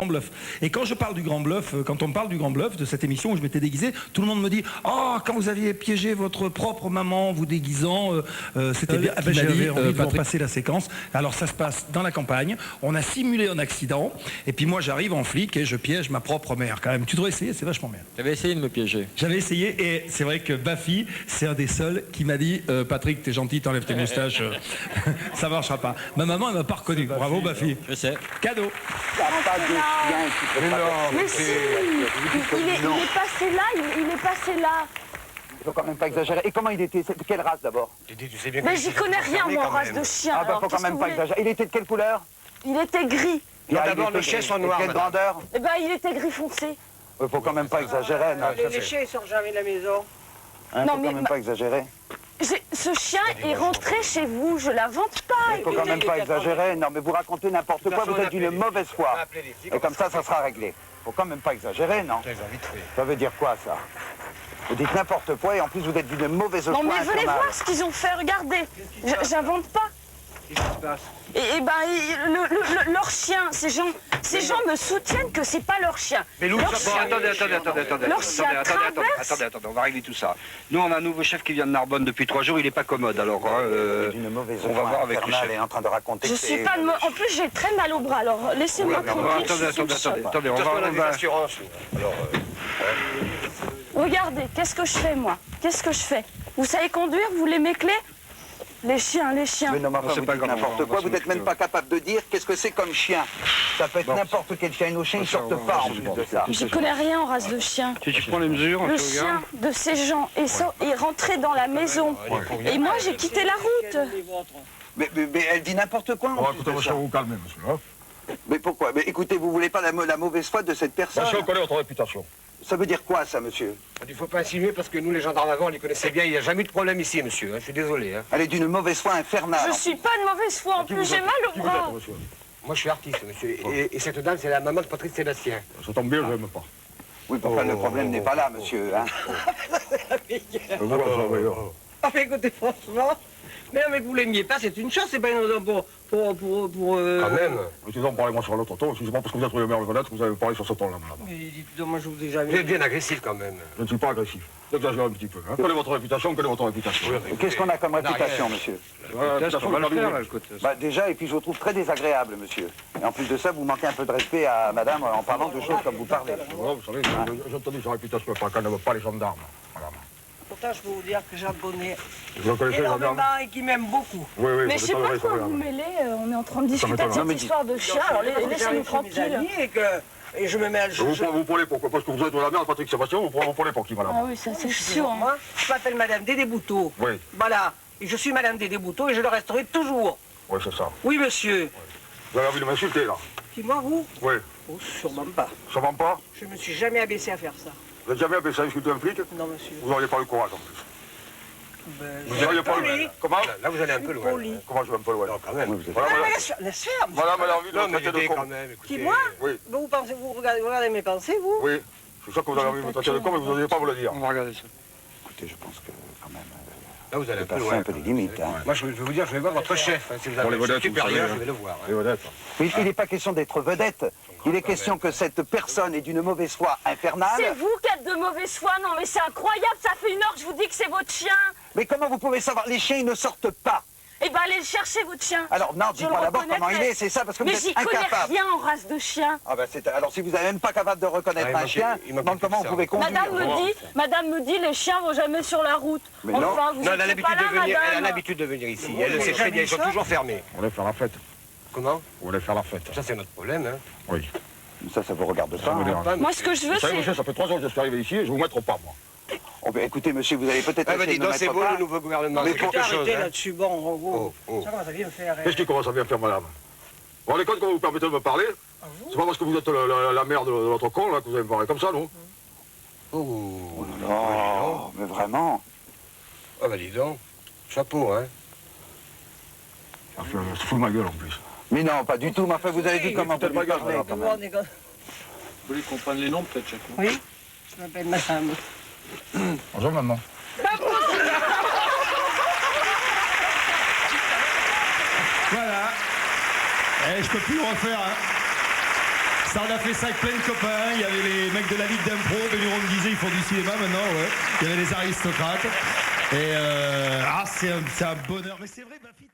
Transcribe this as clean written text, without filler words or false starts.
Bluff. Et quand je parle du Grand Bluff, quand on parle du Grand Bluff, de cette émission où je m'étais déguisé, tout le monde me dit « Oh, quand vous aviez piégé votre propre maman, vous déguisant, c'était bien. » J'avais envie de vous repasser la séquence. Alors ça se passe dans la campagne, on a simulé un accident, et puis moi j'arrive en flic et je piège ma propre mère. Quand même, tu devrais essayer, c'est vachement bien. J'avais essayé de me piéger. J'avais essayé, et c'est vrai que Baffy, c'est un des seuls qui m'a dit Patrick, t'es gentil, t'enlèves tes moustaches, ça marchera pas. Ma maman, elle m'a pas reconnu. Bravo, Baffy. Je sais. Cadeau. Mais si, il est passé là, il est passé là. Il faut quand même pas exagérer. Et comment il était? De quelle race d'abord? Mais j'y connais rien, moi, en race de chien. Ah bah faut quand même pas exagérer. Il était de quelle couleur? Il était gris. D'abord le chien soit noir. Quelle grandeur? Eh ben, il était gris foncé. Il faut quand même pas exagérer. Les chiens, ils sortent jamais de la maison. Faut quand même pas exagérer. Ce chien est rentré chez vous, je l'invente pas. Il faut quand même pas exagérer. Non, mais vous racontez n'importe quoi, vous êtes d'une mauvaise foi. Et comme ça sera réglé. Faut quand même pas exagérer, non? Ça veut dire quoi, ça? Vous dites n'importe quoi et en plus vous êtes d'une mauvaise foi. Non, mais venez infernale. voir ce qu'ils ont fait, regardez. J'invente pas. Qu'est-ce qui se passe? Et ben, leur chien, ces gens me soutiennent que c'est pas leur chien. Mais nous, Leur bon, chien- attendez, on va régler tout ça. Nous, on a un nouveau chef qui vient de Narbonne depuis 3 jours, il est pas commode, alors D'une mauvaise on va foi voir avec le infernale chef. et en train de raconter Je que suis c'est- pas de En plus, j'ai très mal au bras, alors laissez-moi tranquille. Attendez, on va... Regardez, qu'est-ce que je fais, moi? Qu'est-ce que je fais? Vous savez conduire? Vous voulez mes clés? Les chiens, les chiens. Mais non, mais enfin, c'est vous pas dites grave, n'importe on va quoi, s'en vous n'êtes même occuper. pas capable de dire qu'est-ce que c'est comme chien. Ça peut être n'importe quel chien, et nos chiens ils sortent pas en plus de ça. J'y connais rien en race de chien. Tu prends les mesures, Le tu chien regardes. de ces gens est rentré dans la maison. Et moi, j'ai quitté la route. Mais elle dit n'importe quoi. en plus Écoutez, de monsieur, ça. vous calmez, monsieur. Hein. Mais pourquoi? Mais écoutez, vous voulez pas la mauvaise foi de cette personne? Monsieur, on connaît votre réputation. Ça veut dire quoi, ça, monsieur? Il ne faut pas insinuer parce que nous, les gendarmes avant, on les connaissait bien. Il n'y a jamais eu de problème ici, monsieur. Je suis désolé. Elle est d'une mauvaise foi infernale. Je suis pas de mauvaise foi, en plus, j'ai mal au Qui vous bras. êtes, monsieur? Moi, je suis artiste, monsieur. Et cette dame, c'est la maman de Patrick Sébastien. Ça tombe bien, je n'aime pas. Oui, enfin, le problème n'est pas là, monsieur. Hein. Vous, là, ça, oui, Ah, mais écoutez, franchement, mais vous l'aimiez pas, c'est une chose, c'est pas une raison pour Quand même. Utilisons, parlez-moi sur l'autre ton. Excusez-moi, parce que vous êtes le maire de Venette, vous avez parlé sur ce ton-là, madame. Mais dites-moi, moi, je vous ai jamais... Vous êtes bien agressif, quand même. Je ne suis pas agressif. J'exagère un petit peu. Hein. Quelle est votre réputation? Quelle est votre réputation? Qu'est-ce qu'on a comme réputation, monsieur? Réputation, On va le vous faire, l'avez écoute. Bah, déjà, et puis je vous trouve très désagréable, monsieur. Et en plus de ça, vous manquez un peu de respect à madame en parlant de choses comme vous parlez. Vous savez, j'ai entendu sa réputation, pas qu'elle n'aime pas les gendarmes. Madame. Pourtant, je peux vous dire que j'en connais Vous connaissez les gendarmes? énormément et qui m'aiment beaucoup. Oui, oui, Mais ça je sais pas m'étonnerait, quoi ça, vous madame. mêlez, on est en train de discuter de m'étonne. cette histoire de chien, alors laissez-nous tranquille. Et je me mets à Vous prenez pourquoi? Parce que vous êtes la mère de Patrick Sébastien, vous prenez pour qui, madame? Ah oui, ça c'est sûr. hein. Moi, je m'appelle Madame Dédé Bouteau. Oui, Voilà. Et je suis Madame Dédé Bouteau et je le resterai toujours. oui, c'est ça. Oui, monsieur. Vous avez envie de m'insulter, là? Qui, moi, vous? Oui. Oh, sûrement pas. Sûrement pas? Je me suis jamais abaissé à faire ça. Vous n'avez jamais appelé ça insulter un flic? Non, monsieur. Vous n'auriez pas le courage, en plus. Ben, Vous n'auriez pas poli. le... Comment? Là, vous allez un peu loin. Poli. Comment je vais un peu loin? Non, quand même. Voilà, madame. Laisse faire. Madame, elle a envie de Non, me mais traiter de aidez con. quand même, écoutez. Qui, moi? Oui, Vous pensez, vous regardez mes pensées, vous? oui. C'est sûr que vous avez envie de me traiter de con, mais vous n'osez pas vous le dire. On va regarder ça. Écoutez, je pense que quand même, Là, vous allez un peu passer loin. un peu des limites. Hein. Moi, je vais vous dire, je vais voir votre chef. Si vous Pour les avez un vedettes, chef supérieur, vous savez, je vais le voir. Et honnête. Mais il n'est pas question d'être vedette. Il est question que cette personne est d'une mauvaise foi infernale. C'est vous qui êtes de mauvaise foi, non mais c'est incroyable, ça fait 1 heure que je vous dis que c'est votre chien. Mais comment vous pouvez savoir? Les chiens, ils ne sortent pas. Eh ben allez le chercher votre chien. Alors, non, Je le dites-moi d'abord comment il reconnaîtrai. est, c'est ça, parce que Mais vous j'y êtes connais incapable. rien en race de chien. Ah ben, alors, si vous n'êtes même pas capable de reconnaître Ah, un chien, il m'a donc comment vous ça. pouvez conduire? Madame me dit, les chiens vont jamais sur la route. Mais non. Enfin, vous Non, elle a étiez pas l'habitude là, de venir. Elle a madame. l'habitude de venir ici. Elle le sait très bien. Ils sont toujours fermés. On allait faire la fête. Comment? On allait faire la fête. Ça, c'est notre problème. Hein. Oui. Ça vous regarde pas. me hein. dérange. Moi, ce que je veux, Vous savez, c'est... monsieur, ça fait 3 ans que je suis arrivé ici et je vous mettre pas, moi. Oh, ben, écoutez, monsieur, vous allez peut-être Ah, bah, essayer dis de me donc, c'est mettre beau pas. le nouveau gouvernement. Mais C'est pour quelque quelque chose. chose, hein. Là-dessus, bon, en gros. Ça commence à bien faire. Qu'est-ce qui commence à bien faire, madame? Vous vous rendez compte quand vous vous permettez de me parler? C'est pas parce que vous êtes la mère de notre con, là, que vous allez me parler comme ça, non? Oh là là, mais vraiment. Ah, bah, dis donc. Chapeau, hein. Ça se fout de ma gueule, en plus. Mais non, pas du tout. Mais enfin, vous avez vu comment vous peut-être lui pas parlez, grave, quand Vous même. voulez qu'on prenne les noms peut-être chacun? Oui, je m'appelle madame. Bonjour, maman. Voilà. Eh, je peux plus le refaire. Hein. Ça, on a fait ça avec plein de copains. Il y avait les mecs de la Ligue d'impro. Benuron me disait, ils font du cinéma maintenant, ouais. Il y avait les aristocrates. Et c'est un bonheur. Mais c'est vrai, ma fille,